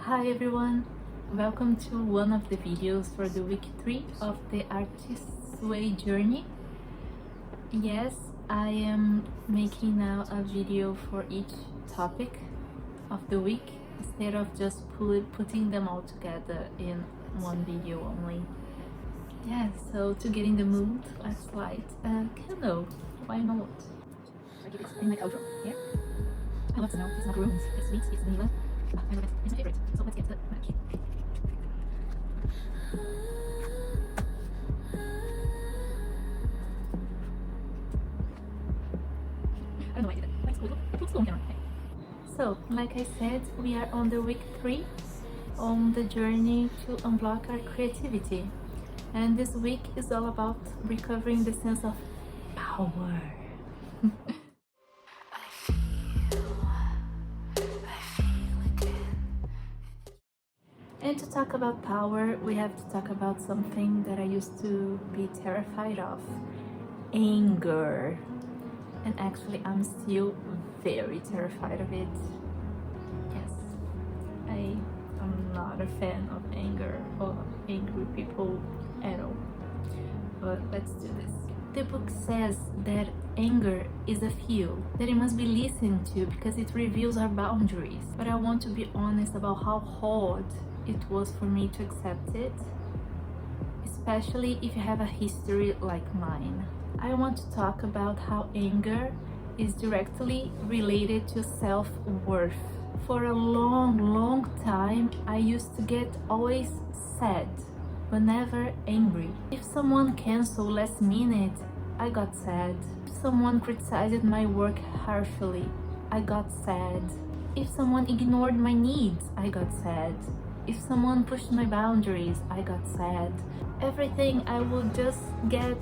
Hi everyone, welcome to one of the videos for the week 3 of the Artist's Way journey. Yes, I am making now a video for each topic of the week instead of just putting them all together in one video only. Yeah, so to get in the mood, let's light a candle. Why not? I keep it in my outro. Yeah. I love snow. It's not rooms. It's sweet. It's vanilla. I love it. It's my favorite. So let's get to the match. I don't know why I did that. That's cool. It looks cool on camera. Okay. So, like I said, we are on the week 3 on the journey to unblock our creativity. And this week is all about recovering the sense of power. And to talk about power, we have to talk about something that I used to be terrified of: anger. And actually, I'm still very terrified of it. Yes, I am not a fan of anger or angry people at all. But let's do this. The book says that anger is a fuel, that it must be listened to because it reveals our boundaries. But I want to be honest about how hard it was for me to accept it, especially if you have a history like mine. I want to talk about how anger is directly related to self-worth. For a long time, I used to get always sad, but never angry. If someone canceled last minute, I got sad. If someone criticized my work harshly, I got sad. If someone ignored my needs, I got sad. If someone pushed my boundaries, I got sad. Everything, I would just get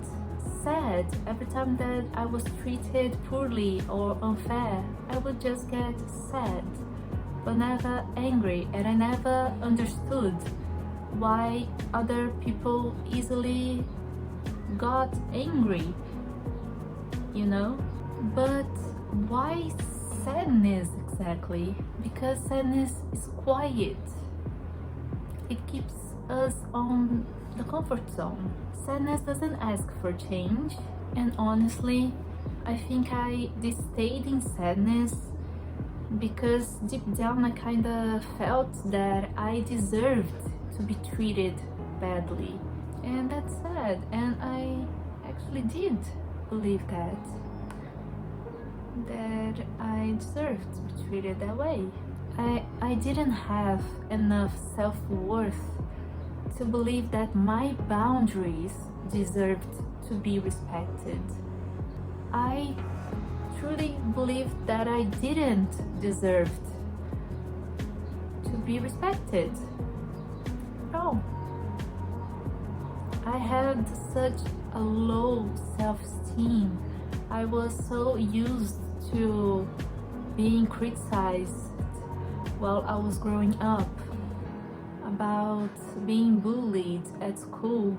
sad. Every time that I was treated poorly or unfair, I would just get sad, but never angry. And I never understood why other people easily got angry, you know? But why sadness exactly? Because sadness is quiet. It keeps us on the comfort zone. Sadness doesn't ask for change, and honestly, I think I stayed in sadness because deep down I kinda felt that I deserved to be treated badly. And that's sad, and I actually did believe that I deserved to be treated that way. I didn't have enough self-worth to believe that my boundaries deserved to be respected. I truly believed that I didn't deserve to be respected. No. I had such a low self-esteem. I was so used to being criticized while I was growing up, about being bullied at school,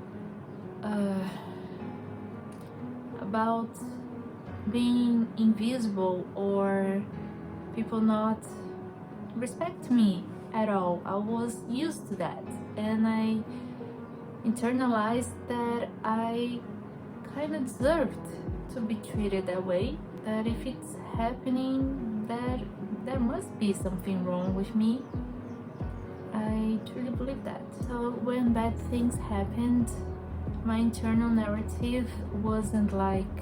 about being invisible or people not respect me at all. I was used to that, and I internalized that I kind of deserved to be treated that way, that if it's happening, that there must be something wrong with me. I truly believe that. So when bad things happened, my internal narrative wasn't like,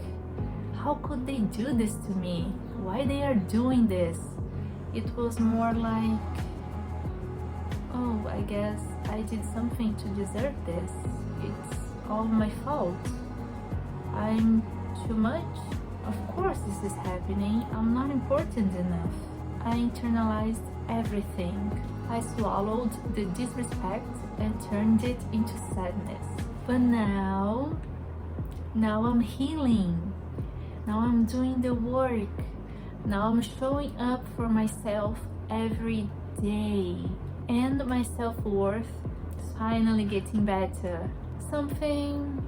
how could they do this to me? Why they are doing this? It was more like, oh, I guess I did something to deserve this. It's all my fault. I'm too much. Of course this is happening. I'm not important enough. I internalized everything. I swallowed the disrespect and turned it into sadness. But now I'm healing. Now I'm doing the work. Now I'm showing up for myself every day. And my self-worth is finally getting better. Something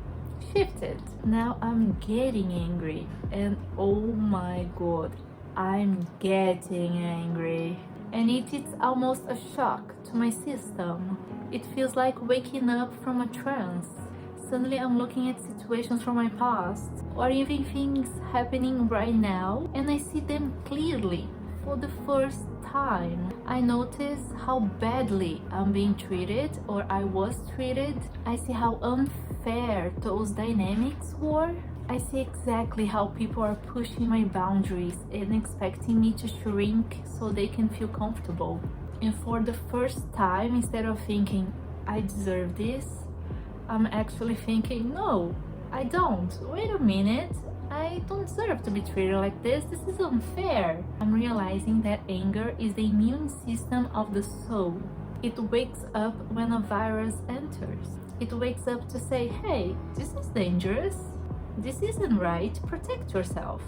shifted. Now I'm getting angry. And oh my god, I'm getting angry. and it's almost a shock to my system. It feels like waking up from a trance. Suddenly I'm looking at situations from my past, or even things happening right now, and I see them clearly for the first time. I notice how badly I'm being treated, or I was treated. I see how unfair those dynamics were. I see exactly how people are pushing my boundaries and expecting me to shrink so they can feel comfortable. And for the first time, instead of thinking, I deserve this, I'm actually thinking, no, I don't. Wait a minute, I don't deserve to be treated like this. This is unfair. I'm realizing that anger is the immune system of the soul. It wakes up when a virus enters. It wakes up to say, hey, this is dangerous. This isn't right. Protect yourself.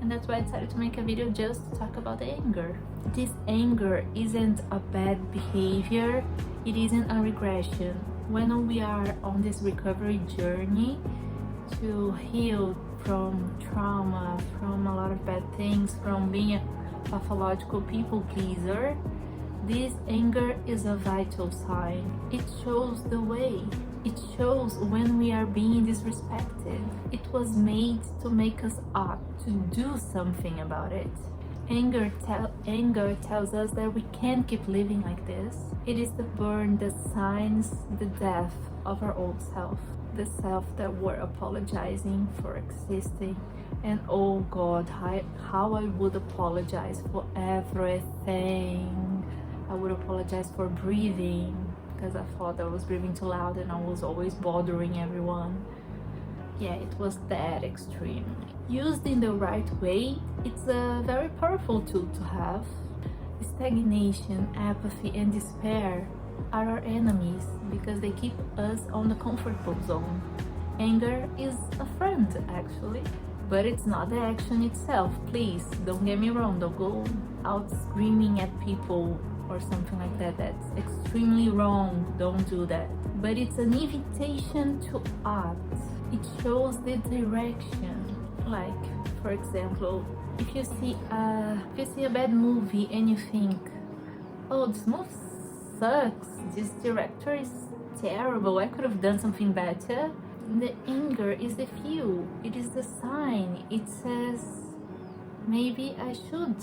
And that's why I decided to make a video just to talk about the anger. This anger isn't a bad behavior. It isn't a regression. When we are on this recovery journey to heal from trauma, from a lot of bad things, from being a pathological people pleaser, this anger is a vital sign. It shows the way. It shows when we are being disrespected. It was made to make us act, to do something about it. Anger tells us that we can't keep living like this. It is the burn that signs the death of our old self, the self that we're apologizing for existing. And oh God, how I would apologize for everything. I would apologize for breathing, because I thought I was breathing too loud and I was always bothering everyone. Yeah, it was that extreme. Used in the right way, it's a very powerful tool to have. Stagnation, apathy, and despair are our enemies because they keep us on the comfortable zone. Anger is a friend, actually, but it's not the action itself. Please, don't get me wrong, don't go out screaming at people or something like that. That's extremely wrong. Don't do that. But it's an invitation to act. It shows the direction. Like, for example, if you see a bad movie and you think, oh, this movie sucks, this director is terrible, I could have done something better. The anger is the fuel. It is the sign. It says, maybe I should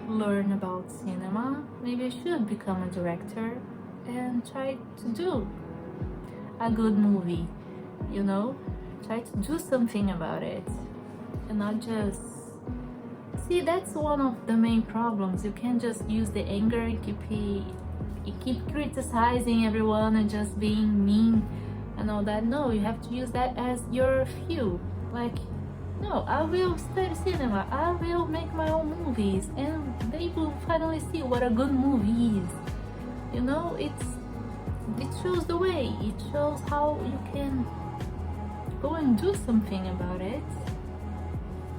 learn about cinema, maybe I should become a director and try to do a good movie, you know, try to do something about it and not just see. That's one of the main problems. You can't just use the anger and keep criticizing everyone and just being mean and all that. No, you have to use that as your fuel. Like, no, I will study cinema, I will make my own movies, and they will finally see what a good movie is. You know, it shows the way. It shows how you can go and do something about it.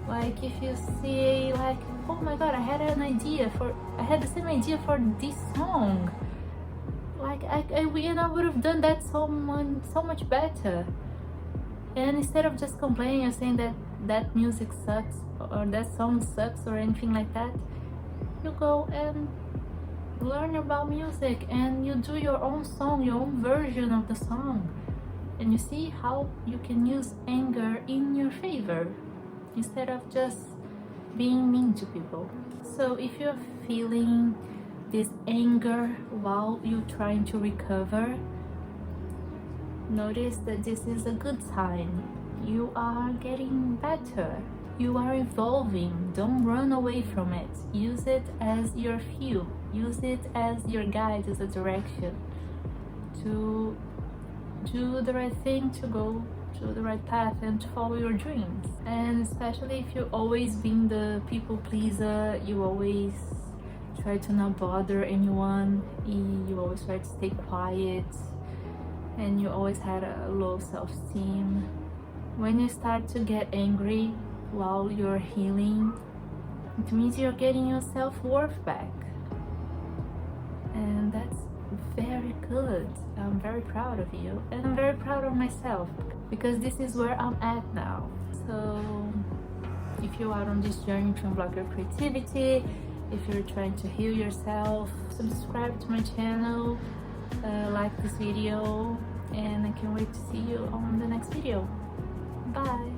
Like, if you see, like, oh my god, I had the same idea for this song. Like, I would have done that so much better. And instead of just complaining or saying that music sucks or that song sucks or anything like that, you go and learn about music and you do your own song, your own version of the song, and you see how you can use anger in your favor instead of just being mean to people. So if you're feeling this anger while you're trying to recover, notice that this is a good sign. You are getting better. You are evolving. Don't run away from it. Use it as your fuel. Use it as your guide, as a direction to do the right thing, to go to the right path and to follow your dreams. And especially if you're always being the people pleaser, you always try to not bother anyone, you always try to stay quiet, and you always had a low self-esteem. When you start to get angry while you're healing, it means you're getting your self-worth back. And that's very good. I'm very proud of you, and I'm very proud of myself because this is where I'm at now. So if you are on this journey to unblock your creativity if you're trying to heal yourself. Subscribe to my channel, like this video, and I can't wait to see you on the next video. Bye!